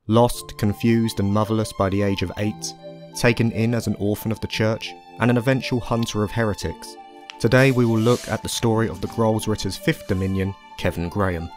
Lost, confused and motherless by the age of 8, taken in as an orphan of the church, and an eventual hunter of heretics. Today we will look at the story of the Schwarzritter's fifth dominion, Kevin Graham.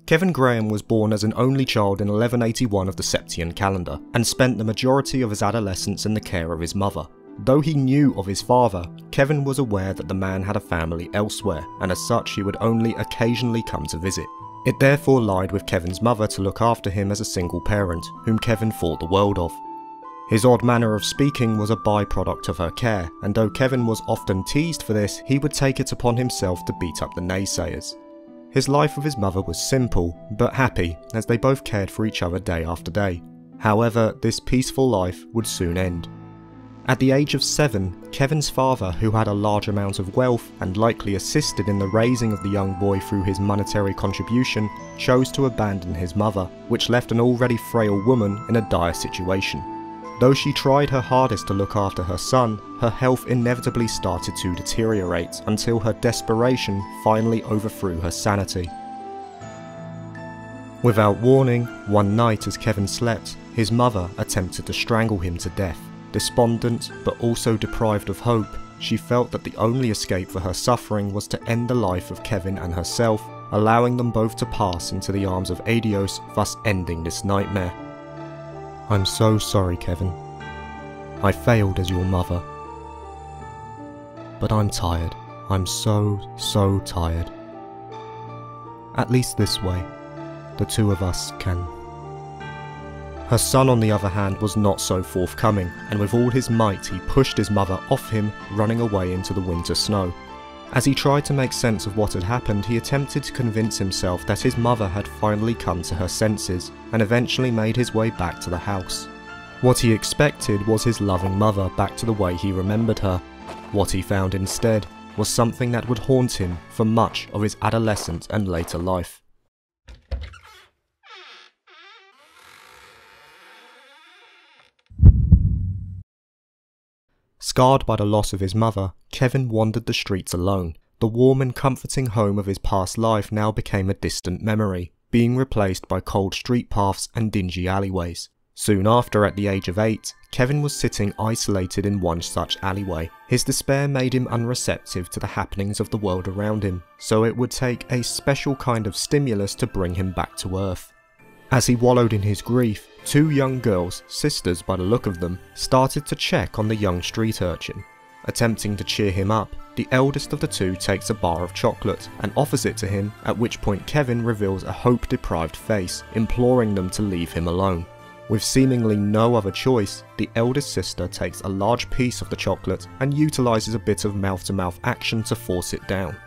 Kevin Graham was born as an only child in 1181 of the Septian calendar, and spent the majority of his adolescence in the care of his mother. Though he knew of his father, Kevin was aware that the man had a family elsewhere, and as such he would only occasionally come to visit. It therefore lied with Kevin's mother to look after him as a single parent, whom Kevin thought the world of. His odd manner of speaking was a byproduct of her care, and though Kevin was often teased for this, he would take it upon himself to beat up the naysayers. His life with his mother was simple, but happy, as they both cared for each other day after day. However, this peaceful life would soon end. At the age of 7, Kevin's father, who had a large amount of wealth and likely assisted in the raising of the young boy through his monetary contribution, chose to abandon his mother, which left an already frail woman in a dire situation. Though she tried her hardest to look after her son, her health inevitably started to deteriorate until her desperation finally overthrew her sanity. Without warning, one night as Kevin slept, his mother attempted to strangle him to death. Despondent, but also deprived of hope, she felt that the only escape for her suffering was to end the life of Kevin and herself, allowing them both to pass into the arms of Adios, thus ending this nightmare. "I'm so sorry, Kevin. I failed as your mother. But I'm tired. I'm so tired. At least this way, the two of us can." Her son, on the other hand, was not so forthcoming, and with all his might he pushed his mother off him, running away into the winter snow. As he tried to make sense of what had happened, he attempted to convince himself that his mother had finally come to her senses, and eventually made his way back to the house. What he expected was his loving mother back to the way he remembered her. What he found instead was something that would haunt him for much of his adolescent and later life. Scarred by the loss of his mother, Kevin wandered the streets alone. The warm and comforting home of his past life now became a distant memory, being replaced by cold street paths and dingy alleyways. Soon after, at the age of 8, Kevin was sitting isolated in one such alleyway. His despair made him unreceptive to the happenings of the world around him, so it would take a special kind of stimulus to bring him back to earth. As he wallowed in his grief, two young girls, sisters by the look of them, started to check on the young street urchin. Attempting to cheer him up, the eldest of the two takes a bar of chocolate and offers it to him, at which point Kevin reveals a hope-deprived face, imploring them to leave him alone. With seemingly no other choice, the eldest sister takes a large piece of the chocolate and utilises a bit of mouth-to-mouth action to force it down.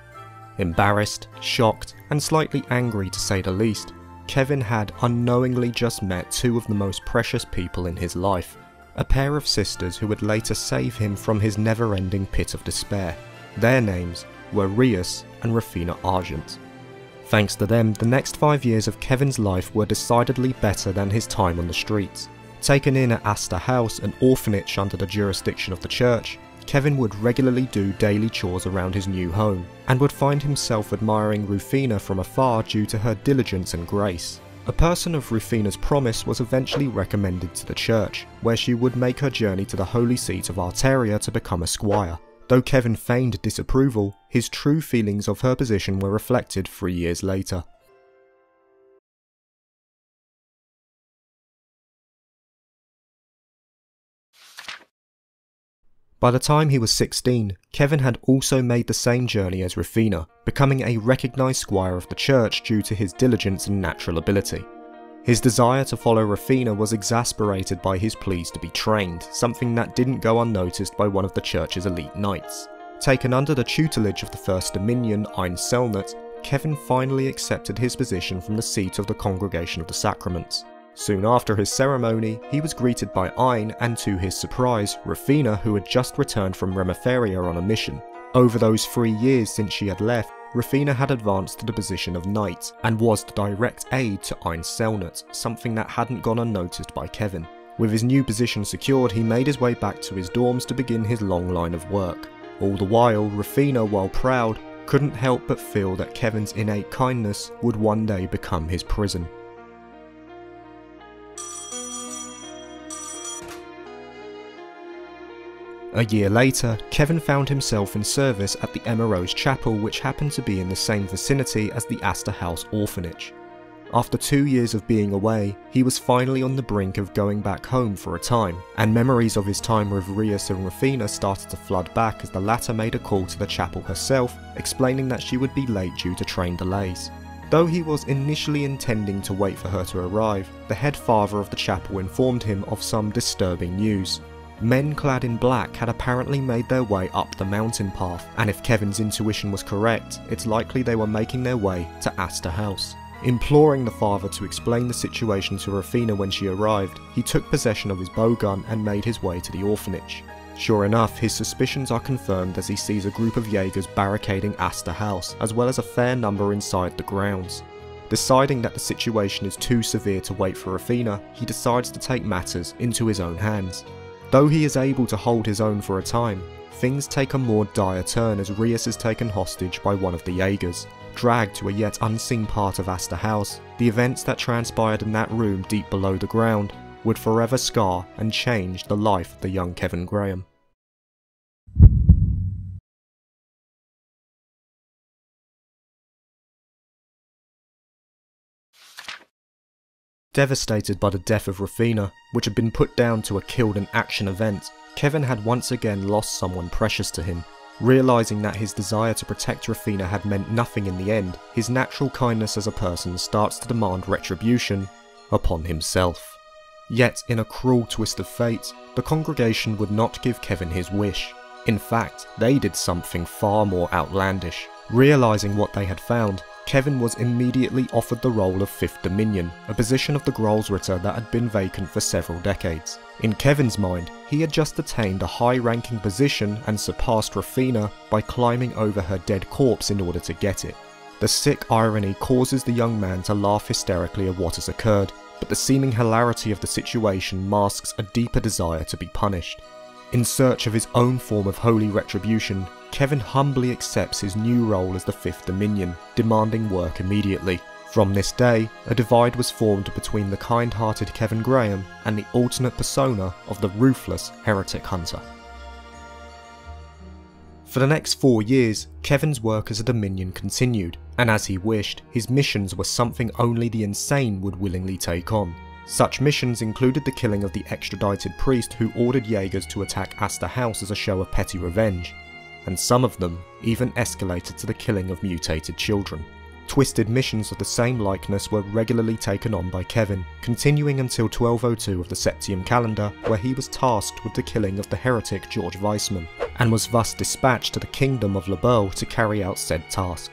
Embarrassed, shocked, and slightly angry to say the least, Kevin had unknowingly just met two of the most precious people in his life, a pair of sisters who would later save him from his never-ending pit of despair. Their names were Ries and Ries Argent. Thanks to them, the next 5 years of Kevin's life were decidedly better than his time on the streets. Taken in at Astor House, an orphanage under the jurisdiction of the church, Kevin would regularly do daily chores around his new home, and would find himself admiring Rufina from afar due to her diligence and grace. A person of Rufina's promise was eventually recommended to the church, where she would make her journey to the holy seat of Arteria to become a squire. Though Kevin feigned disapproval, his true feelings of her position were reflected 3 years later. By the time he was 16, Kevin had also made the same journey as Rufina, becoming a recognised squire of the church due to his diligence and natural ability. His desire to follow Rufina was exasperated by his pleas to be trained, something that didn't go unnoticed by one of the church's elite knights. Taken under the tutelage of the First Dominion, Ein Selnut, Kevin finally accepted his position from the seat of the Congregation of the Sacraments. Soon after his ceremony, he was greeted by Ein and, to his surprise, Rufina, who had just returned from Remetheria on a mission. Over those 3 years since she had left, Rufina had advanced to the position of knight, and was the direct aide to Ein Selnut, something that hadn't gone unnoticed by Kevin. With his new position secured, he made his way back to his dorms to begin his long line of work. All the while, Rufina, while proud, couldn't help but feel that Kevin's innate kindness would one day become his prison. A year later, Kevin found himself in service at the Emma Rose Chapel, which happened to be in the same vicinity as the Astor House orphanage. After 2 years of being away, he was finally on the brink of going back home for a time, and memories of his time with Ries and Rufina started to flood back as the latter made a call to the chapel herself, explaining that she would be late due to train delays. Though he was initially intending to wait for her to arrive, the head father of the chapel informed him of some disturbing news. Men clad in black had apparently made their way up the mountain path, and if Kevin's intuition was correct, it's likely they were making their way to Astor House. Imploring the father to explain the situation to Rufina when she arrived, he took possession of his bowgun and made his way to the orphanage. Sure enough, his suspicions are confirmed as he sees a group of Jaegers barricading Astor House, as well as a fair number inside the grounds. Deciding that the situation is too severe to wait for Rufina, he decides to take matters into his own hands. Though he is able to hold his own for a time, things take a more dire turn as Ries is taken hostage by one of the Jaegers. Dragged to a yet unseen part of Astor House, the events that transpired in that room deep below the ground would forever scar and change the life of the young Kevin Graham. Devastated by the death of Rufina, which had been put down to a killed-in-action event, Kevin had once again lost someone precious to him. Realising that his desire to protect Rufina had meant nothing in the end, his natural kindness as a person starts to demand retribution upon himself. Yet, in a cruel twist of fate, the congregation would not give Kevin his wish. In fact, they did something far more outlandish. Realising what they had found, Kevin was immediately offered the role of Fifth Dominion, a position of the Schwarzritter that had been vacant for several decades. In Kevin's mind, he had just attained a high-ranking position and surpassed Rufina by climbing over her dead corpse in order to get it. The sick irony causes the young man to laugh hysterically at what has occurred, but the seeming hilarity of the situation masks a deeper desire to be punished. In search of his own form of holy retribution, Kevin humbly accepts his new role as the Fifth Dominion, demanding work immediately. From this day, a divide was formed between the kind-hearted Kevin Graham and the alternate persona of the ruthless heretic hunter. For the next 4 years, Kevin's work as a Dominion continued, and as he wished, his missions were something only the insane would willingly take on. Such missions included the killing of the extradited priest who ordered Jaegers to attack Astor House as a show of petty revenge, and some of them even escalated to the killing of mutated children. Twisted missions of the same likeness were regularly taken on by Kevin, continuing until 1202 of the Septium calendar, where he was tasked with the killing of the heretic George Weissman, and was thus dispatched to the kingdom of Lebel to carry out said task.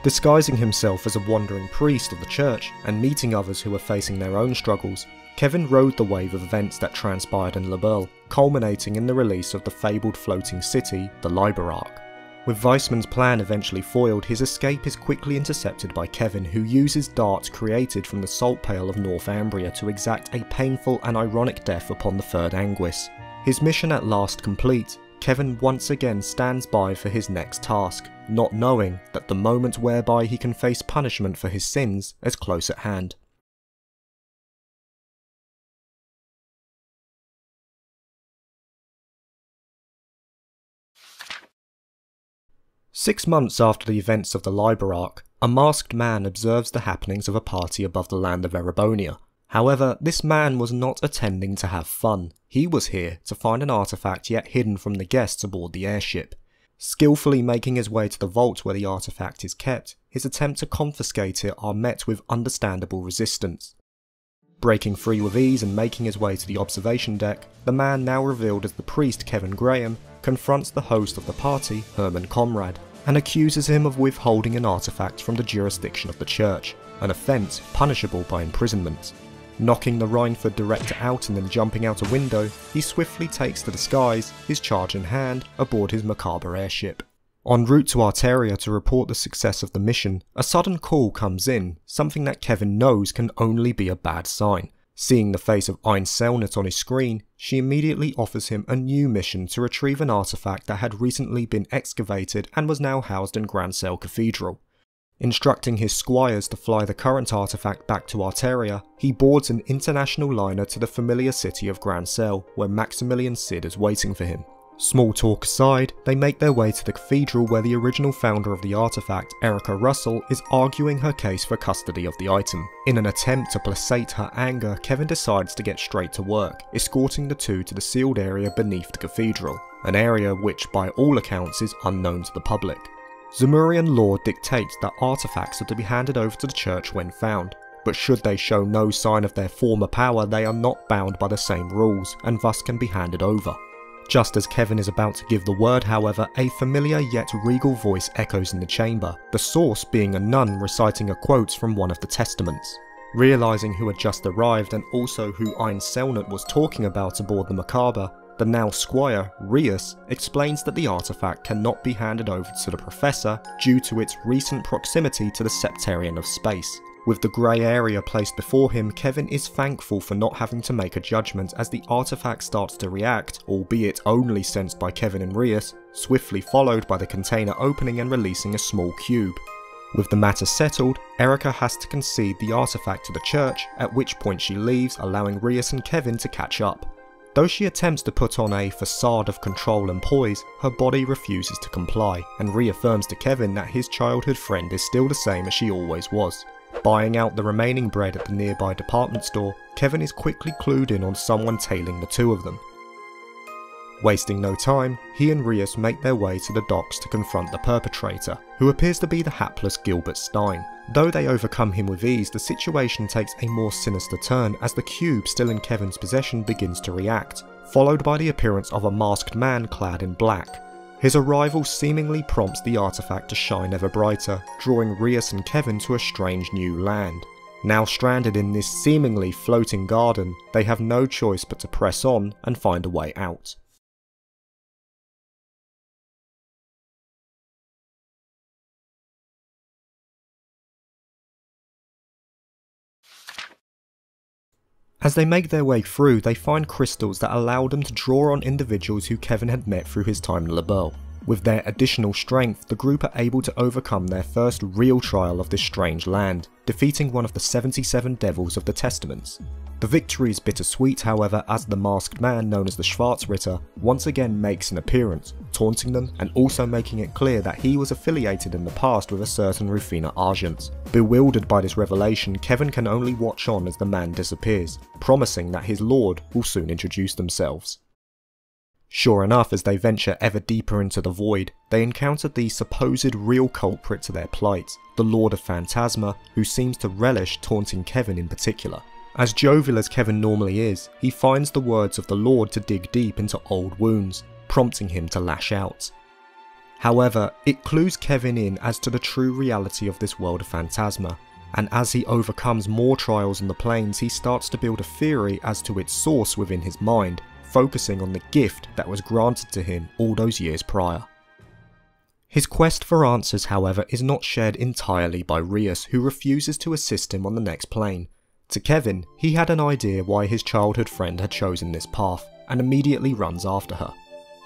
Disguising himself as a wandering priest of the church, and meeting others who were facing their own struggles, Kevin rode the wave of events that transpired in Lebel, culminating in the release of the fabled floating city, the Liberarch. With Weissman's plan eventually foiled, his escape is quickly intercepted by Kevin, who uses darts created from the salt pail of Northumbria to exact a painful and ironic death upon the third Anguis. His mission at last complete, Kevin once again stands by for his next task, not knowing that the moment whereby he can face punishment for his sins is close at hand. Six months after the events of the Liberarch, a masked man observes the happenings of a party above the land of Erebonia. However, this man was not attending to have fun. He was here to find an artifact yet hidden from the guests aboard the airship. Skillfully making his way to the vault where the artifact is kept, his attempts to confiscate it are met with understandable resistance. Breaking free with ease and making his way to the observation deck, the man now revealed as the priest Kevin Graham confronts the host of the party, Herman Conrad, and accuses him of withholding an artifact from the jurisdiction of the church, an offence punishable by imprisonment. Knocking the Rhineford director out and then jumping out a window, he swiftly takes to the skies, his charge in hand, aboard his macabre airship. En route to Arteria to report the success of the mission, a sudden call comes in, something that Kevin knows can only be a bad sign. Seeing the face of Ein Selnet on his screen, she immediately offers him a new mission to retrieve an artifact that had recently been excavated and was now housed in Grancel Cathedral. Instructing his squires to fly the current artifact back to Arteria, he boards an international liner to the familiar city of Grancel, where Maximilian Cid is waiting for him. Small talk aside, they make their way to the cathedral where the original founder of the artifact, Erica Russell, is arguing her case for custody of the item. In an attempt to placate her anger, Kevin decides to get straight to work, escorting the two to the sealed area beneath the cathedral, an area which by all accounts is unknown to the public. Zemurian law dictates that artifacts are to be handed over to the church when found, but should they show no sign of their former power, they are not bound by the same rules and thus can be handed over. Just as Kevin is about to give the word, however, a familiar yet regal voice echoes in the chamber, the source being a nun reciting a quote from one of the testaments. Realising who had just arrived and also who Ein Selnet was talking about aboard the Macabre, the now Squire, Ries, explains that the artifact cannot be handed over to the Professor due to its recent proximity to the Septarian of Space. With the grey area placed before him, Kevin is thankful for not having to make a judgment as the artifact starts to react, albeit only sensed by Kevin and Ries, swiftly followed by the container opening and releasing a small cube. With the matter settled, Erica has to concede the artifact to the church, at which point she leaves, allowing Ries and Kevin to catch up. Though she attempts to put on a facade of control and poise, her body refuses to comply, and reaffirms to Kevin that his childhood friend is still the same as she always was. Buying out the remaining bread at the nearby department store, Kevin is quickly clued in on someone tailing the two of them. Wasting no time, he and Ries make their way to the docks to confront the perpetrator, who appears to be the hapless Gilbert Stein. Though they overcome him with ease, the situation takes a more sinister turn as the cube still in Kevin's possession begins to react, followed by the appearance of a masked man clad in black. His arrival seemingly prompts the artifact to shine ever brighter, drawing Ries and Kevin to a strange new land. Now stranded in this seemingly floating garden, they have no choice but to press on and find a way out. As they make their way through, they find crystals that allow them to draw on individuals who Kevin had met through his time in Liberl. With their additional strength, the group are able to overcome their first real trial of this strange land, defeating one of the 77 devils of the Testaments. The victory is bittersweet, however, as the masked man known as the Schwarzritter once again makes an appearance, taunting them and also making it clear that he was affiliated in the past with a certain Ries Argent. Bewildered by this revelation, Kevin can only watch on as the man disappears, promising that his lord will soon introduce themselves. Sure enough, as they venture ever deeper into the void, they encounter the supposed real culprit to their plight, the Lord of Phantasma, who seems to relish taunting Kevin in particular. As jovial as Kevin normally is, he finds the words of the Lord to dig deep into old wounds, prompting him to lash out. However, it clues Kevin in as to the true reality of this world of Phantasma, and as he overcomes more trials on the planes, he starts to build a theory as to its source within his mind, focusing on the gift that was granted to him all those years prior. His quest for answers, however, is not shared entirely by Ries, who refuses to assist him on the next plane. To Kevin, he had an idea why his childhood friend had chosen this path, and immediately runs after her.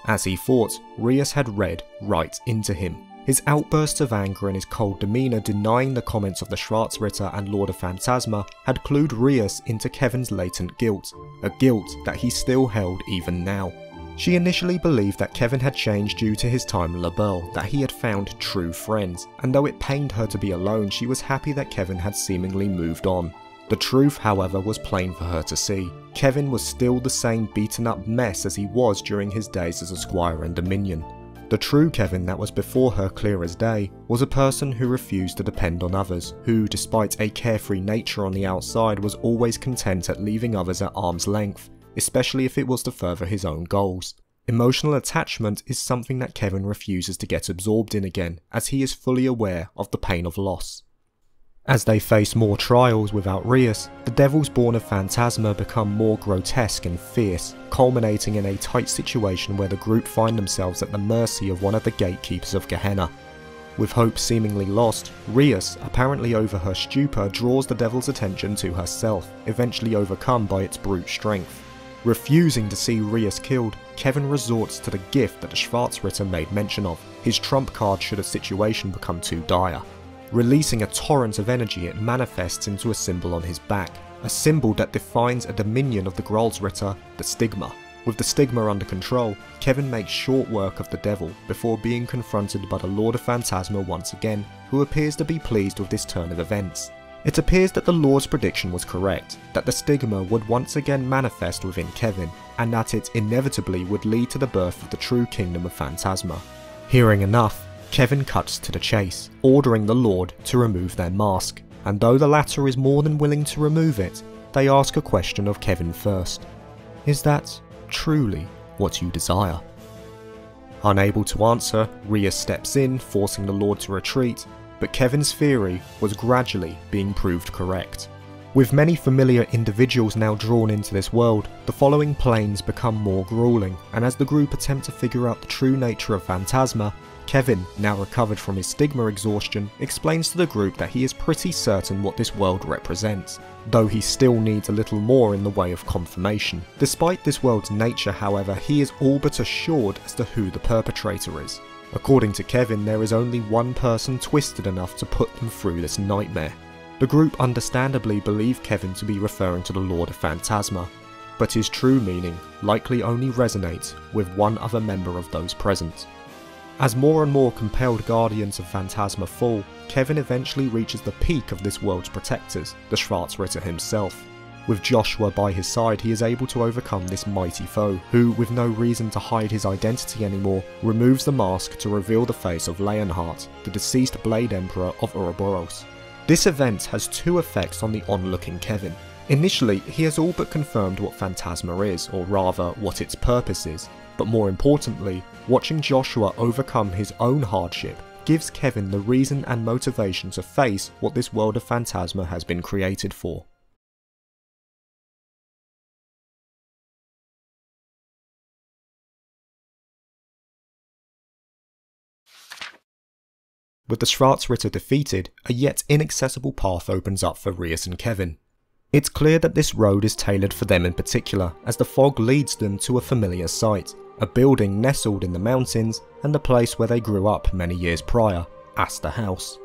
As he thought, Ries had read right into him. His outbursts of anger and his cold demeanour denying the comments of the Schwarzritter and Lord of Phantasma had clued Ries into Kevin's latent guilt, a guilt that he still held even now. She initially believed that Kevin had changed due to his time in Liberl, that he had found true friends, and though it pained her to be alone, she was happy that Kevin had seemingly moved on. The truth, however, was plain for her to see. Kevin was still the same beaten up mess as he was during his days as a Squire and Dominion. The true Kevin that was before her clear as day was a person who refused to depend on others, who despite a carefree nature on the outside was always content at leaving others at arm's length, especially if it was to further his own goals. Emotional attachment is something that Kevin refuses to get absorbed in again, as he is fully aware of the pain of loss. As they face more trials without Ries, the devils born of Phantasma become more grotesque and fierce, culminating in a tight situation where the group find themselves at the mercy of one of the gatekeepers of Gehenna. With hope seemingly lost, Ries, apparently over her stupor, draws the devil's attention to herself, eventually overcome by its brute strength. Refusing to see Ries killed, Kevin resorts to the gift that the Schwarzritter made mention of, his trump card should a situation become too dire. Releasing a torrent of energy, it manifests into a symbol on his back, a symbol that defines a dominion of the Schwarzritter, the stigma. With the stigma under control, Kevin makes short work of the devil before being confronted by the Lord of Phantasma once again, who appears to be pleased with this turn of events. It appears that the Lord's prediction was correct, that the stigma would once again manifest within Kevin, and that it inevitably would lead to the birth of the true kingdom of Phantasma. Hearing enough, Kevin cuts to the chase, ordering the Lord to remove their mask, and though the latter is more than willing to remove it, they ask a question of Kevin first. Is that truly what you desire? Unable to answer, Ries steps in, forcing the Lord to retreat, but Kevin's theory was gradually being proved correct. With many familiar individuals now drawn into this world, the following planes become more grueling, and as the group attempt to figure out the true nature of Phantasma, Kevin, now recovered from his stigma exhaustion, explains to the group that he is pretty certain what this world represents, though he still needs a little more in the way of confirmation. Despite this world's nature, however, he is all but assured as to who the perpetrator is. According to Kevin, there is only one person twisted enough to put them through this nightmare. The group understandably believe Kevin to be referring to the Lord of Phantasma, but his true meaning likely only resonates with one other member of those present. As more and more compelled guardians of Phantasma fall, Kevin eventually reaches the peak of this world's protectors, the Schwarzritter himself. With Joshua by his side, he is able to overcome this mighty foe, who, with no reason to hide his identity anymore, removes the mask to reveal the face of Leonhardt, the deceased Blade Emperor of Ouroboros. This event has two effects on the onlooking Kevin. Initially, he has all but confirmed what Phantasma is, or rather, what its purpose is. But more importantly, watching Joshua overcome his own hardship gives Kevin the reason and motivation to face what this world of Phantasma has been created for. With the Schwarzritter defeated, a yet inaccessible path opens up for Ries and Kevin. It's clear that this road is tailored for them in particular, as the fog leads them to a familiar sight, a building nestled in the mountains and the place where they grew up many years prior, Astor House.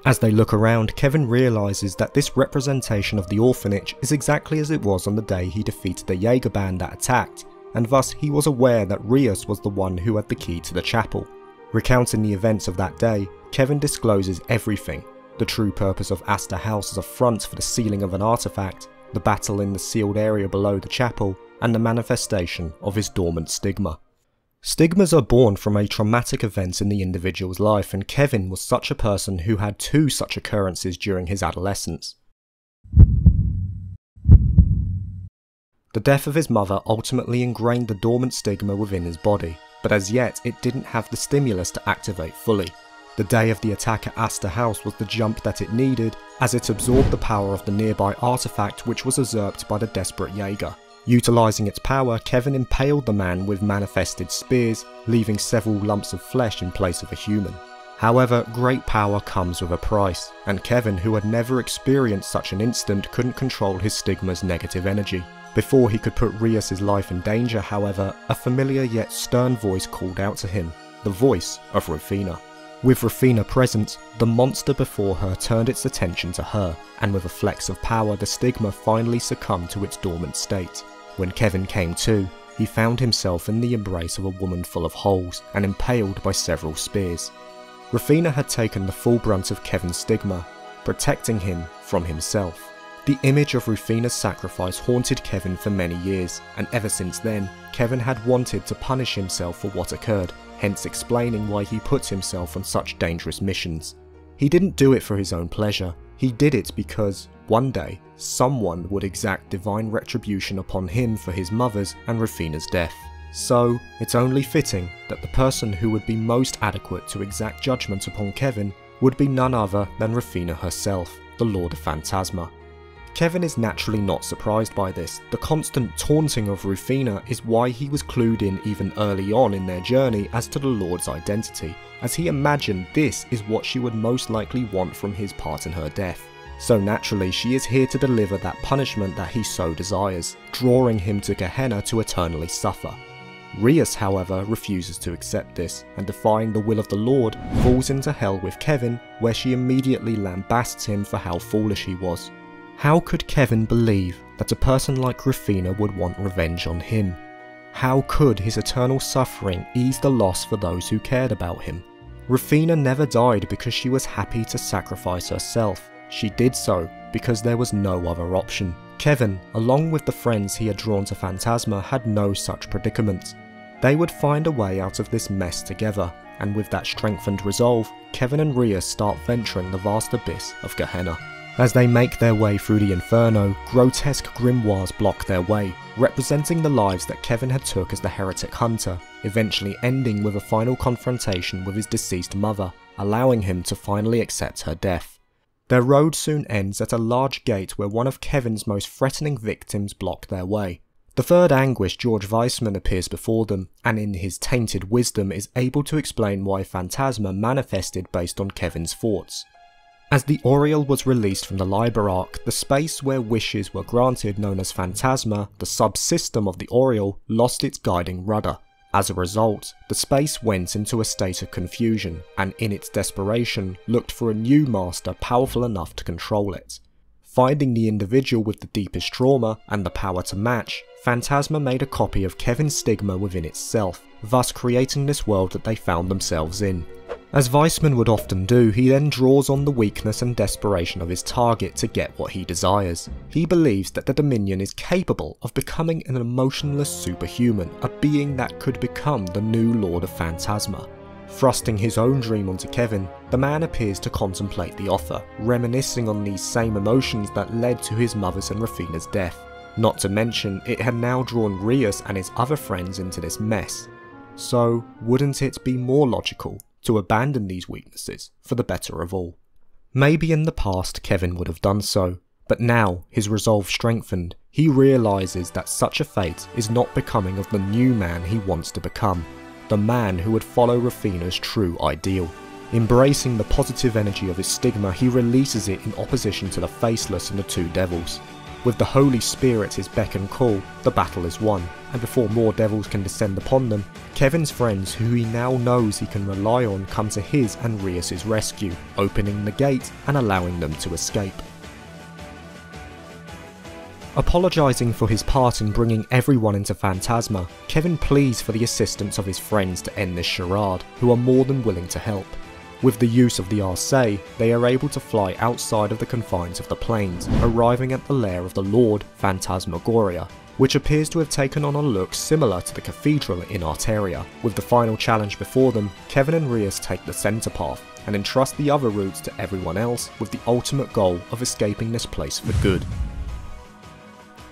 As they look around, Kevin realises that this representation of the orphanage is exactly as it was on the day he defeated the Jaeger band that attacked, and thus he was aware that Ries was the one who had the key to the chapel. Recounting the events of that day, Kevin discloses everything: the true purpose of Astor House as a front for the sealing of an artifact, the battle in the sealed area below the chapel, and the manifestation of his dormant stigma. Stigmas are born from a traumatic event in the individual's life, and Kevin was such a person who had two such occurrences during his adolescence. The death of his mother ultimately ingrained the dormant stigma within his body, but as yet it didn't have the stimulus to activate fully. The day of the attack at Astor House was the jump that it needed, as it absorbed the power of the nearby artifact which was usurped by the desperate Jaeger. Utilising its power, Kevin impaled the man with manifested spears, leaving several lumps of flesh in place of a human. However, great power comes with a price, and Kevin, who had never experienced such an instant, couldn't control his stigma's negative energy. Before he could put Rias's life in danger, however, a familiar yet stern voice called out to him, the voice of Rufina. With Rufina present, the monster before her turned its attention to her, and with a flex of power the stigma finally succumbed to its dormant state. When Kevin came to, he found himself in the embrace of a woman full of holes and impaled by several spears. Rufina had taken the full brunt of Kevin's stigma, protecting him from himself. The image of Rufina's sacrifice haunted Kevin for many years, and ever since then, Kevin had wanted to punish himself for what occurred, hence explaining why he put himself on such dangerous missions. He didn't do it for his own pleasure, he did it because, one day, someone would exact divine retribution upon him for his mother's and Rufina's death. So, it's only fitting that the person who would be most adequate to exact judgment upon Kevin would be none other than Rufina herself, the Lord of Phantasma. Kevin is naturally not surprised by this. The constant taunting of Rufina is why he was clued in even early on in their journey as to the Lord's identity, as he imagined this is what she would most likely want from his part in her death. So naturally she is here to deliver that punishment that he so desires, drawing him to Gehenna to eternally suffer. Ries, however, refuses to accept this, and defying the will of the Lord, falls into hell with Kevin, where she immediately lambasts him for how foolish he was. How could Kevin believe that a person like Rufina would want revenge on him? How could his eternal suffering ease the loss for those who cared about him? Rufina never died because she was happy to sacrifice herself. She did so because there was no other option. Kevin, along with the friends he had drawn to Phantasma, had no such predicament. They would find a way out of this mess together, and with that strengthened resolve, Kevin and Ries start venturing the vast abyss of Gehenna. As they make their way through the inferno, grotesque grimoires block their way, representing the lives that Kevin had took as the heretic hunter, eventually ending with a final confrontation with his deceased mother, allowing him to finally accept her death. Their road soon ends at a large gate where one of Kevin's most threatening victims blocked their way. The third Anguish, George Weissman, appears before them, and in his tainted wisdom is able to explain why Phantasma manifested based on Kevin's thoughts. As the Oriole was released from the Liber-Ark, the space where wishes were granted, known as Phantasma, the subsystem of the Oriole, lost its guiding rudder. As a result, the space went into a state of confusion, and in its desperation, looked for a new master powerful enough to control it. Finding the individual with the deepest trauma, and the power to match, Phantasma made a copy of Kevin's stigma within itself, thus creating this world that they found themselves in. As Weissman would often do, he then draws on the weakness and desperation of his target to get what he desires. He believes that the Dominion is capable of becoming an emotionless superhuman, a being that could become the new Lord of Phantasma. Thrusting his own dream onto Kevin, the man appears to contemplate the offer, reminiscing on these same emotions that led to his mother's and Rufina's death. Not to mention, it had now drawn Ries and his other friends into this mess. So, wouldn't it be more logical to abandon these weaknesses for the better of all? Maybe in the past Kevin would have done so, but now, his resolve strengthened, he realises that such a fate is not becoming of the new man he wants to become, the man who would follow Rufina's true ideal. Embracing the positive energy of his stigma, he releases it in opposition to the Faceless and the two devils. With the Holy Spirit his beck and call, the battle is won, and before more devils can descend upon them, Kevin's friends, who he now knows he can rely on, come to his and Rias's rescue, opening the gate and allowing them to escape. Apologising for his part in bringing everyone into Phantasma, Kevin pleads for the assistance of his friends to end this charade, who are more than willing to help. With the use of the Arcee, they are able to fly outside of the confines of the plains, arriving at the lair of the Lord, Phantasmagoria, which appears to have taken on a look similar to the cathedral in Arteria. With the final challenge before them, Kevin and Ries take the centre path, and entrust the other routes to everyone else with the ultimate goal of escaping this place for good.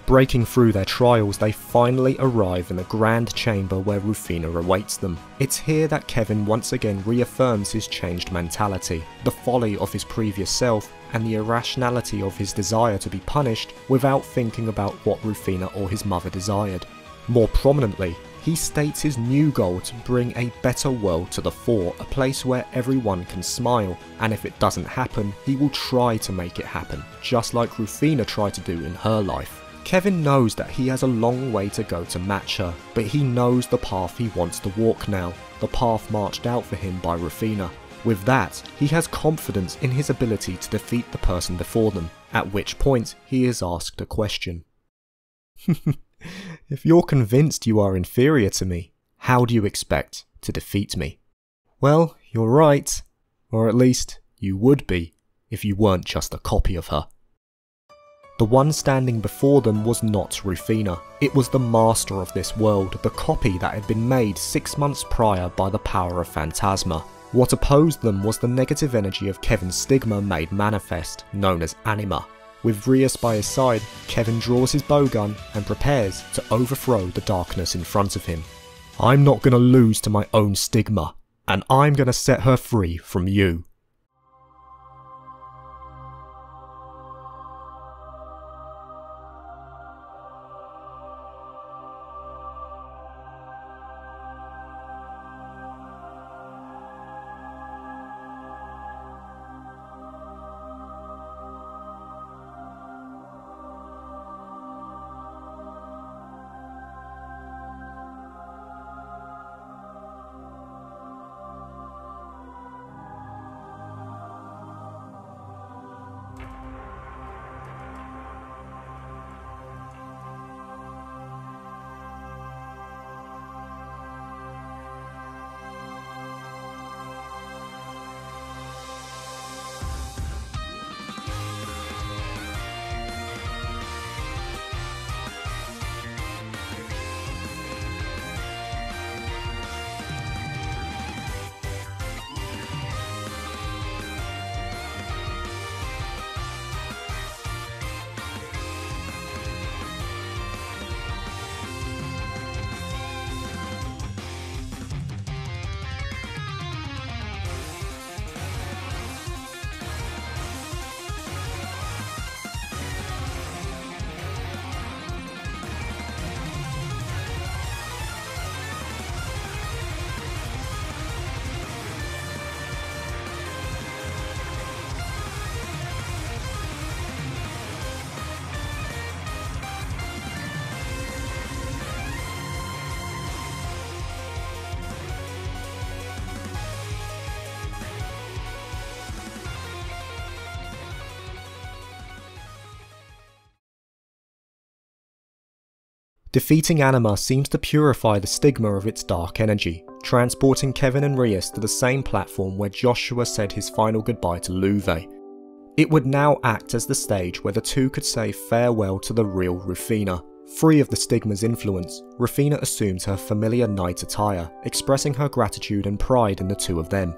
Breaking through their trials, they finally arrive in the grand chamber where Rufina awaits them. It's here that Kevin once again reaffirms his changed mentality, the folly of his previous self, and the irrationality of his desire to be punished without thinking about what Rufina or his mother desired. More prominently, he states his new goal to bring a better world to the fore, a place where everyone can smile, and if it doesn't happen, he will try to make it happen, just like Rufina tried to do in her life. Kevin knows that he has a long way to go to match her, but he knows the path he wants to walk now, the path marched out for him by Rufina. With that, he has confidence in his ability to defeat the person before them, at which point he is asked a question. If you're convinced you are inferior to me, how do you expect to defeat me? Well, you're right, or at least you would be, if you weren't just a copy of her. The one standing before them was not Rufina, it was the master of this world, the copy that had been made 6 months prior by the power of Phantasma. What opposed them was the negative energy of Kevin's stigma made manifest, known as Anima. With Ries by his side, Kevin draws his bowgun and prepares to overthrow the darkness in front of him. I'm not gonna lose to my own stigma, and I'm gonna set her free from you. Defeating Anima seems to purify the stigma of its dark energy, transporting Kevin and Ries to the same platform where Joshua said his final goodbye to Luve. It would now act as the stage where the two could say farewell to the real Rufina. Free of the stigma's influence, Rufina assumes her familiar knight attire, expressing her gratitude and pride in the two of them.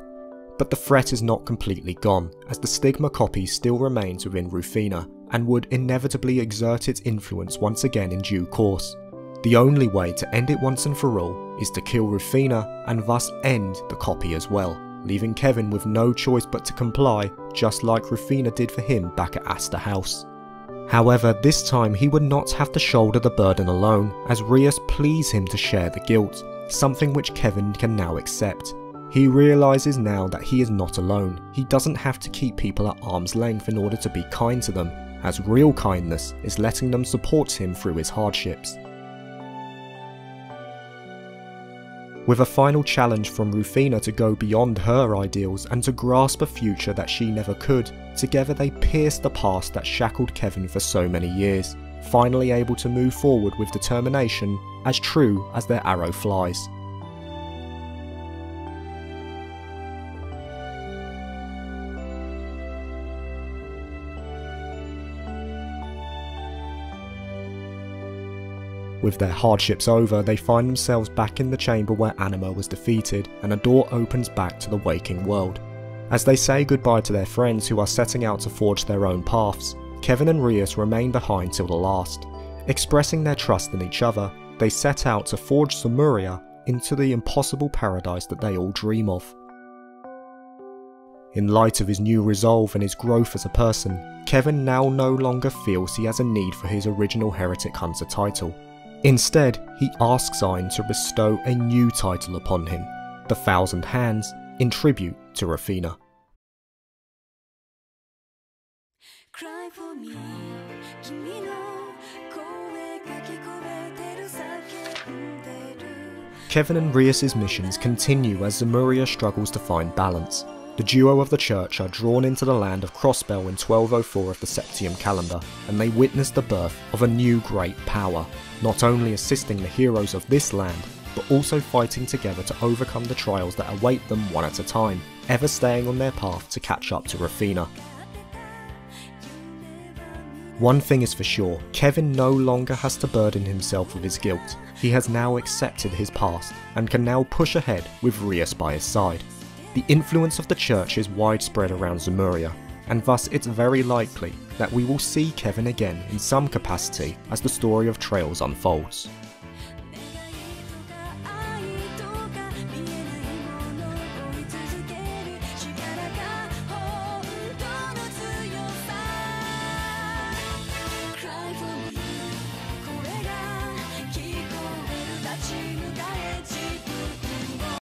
But the threat is not completely gone, as the stigma copy still remains within Rufina, and would inevitably exert its influence once again in due course. The only way to end it once and for all is to kill Rufina and thus end the copy as well, leaving Kevin with no choice but to comply, just like Rufina did for him back at Astor House. However, this time he would not have to shoulder the burden alone, as Ries pleads him to share the guilt, something which Kevin can now accept. He realises now that he is not alone. He doesn't have to keep people at arm's length in order to be kind to them, as real kindness is letting them support him through his hardships. With a final challenge from Rufina to go beyond her ideals and to grasp a future that she never could, together they pierce the past that shackled Kevin for so many years, finally able to move forward with determination, as true as their arrow flies. With their hardships over, they find themselves back in the chamber where Anima was defeated, and a door opens back to the waking world. As they say goodbye to their friends who are setting out to forge their own paths, Kevin and Ries remain behind till the last. Expressing their trust in each other, they set out to forge Zemuria into the impossible paradise that they all dream of. In light of his new resolve and his growth as a person, Kevin now no longer feels he has a need for his original Heretic Hunter title. Instead, he asks Ein to bestow a new title upon him, the Thousand Hands, in tribute to Rufina. Kevin and Ries' missions continue as Zemuria struggles to find balance. The duo of the church are drawn into the land of Crossbell in 1204 of the Septium calendar, and they witness the birth of a new great power, not only assisting the heroes of this land, but also fighting together to overcome the trials that await them one at a time, ever staying on their path to catch up to Rufina. One thing is for sure, Kevin no longer has to burden himself with his guilt. He has now accepted his past, and can now push ahead with Ries by his side. The influence of the church is widespread around Zemuria, and thus it's very likely that we will see Kevin again in some capacity as the story of Trails unfolds.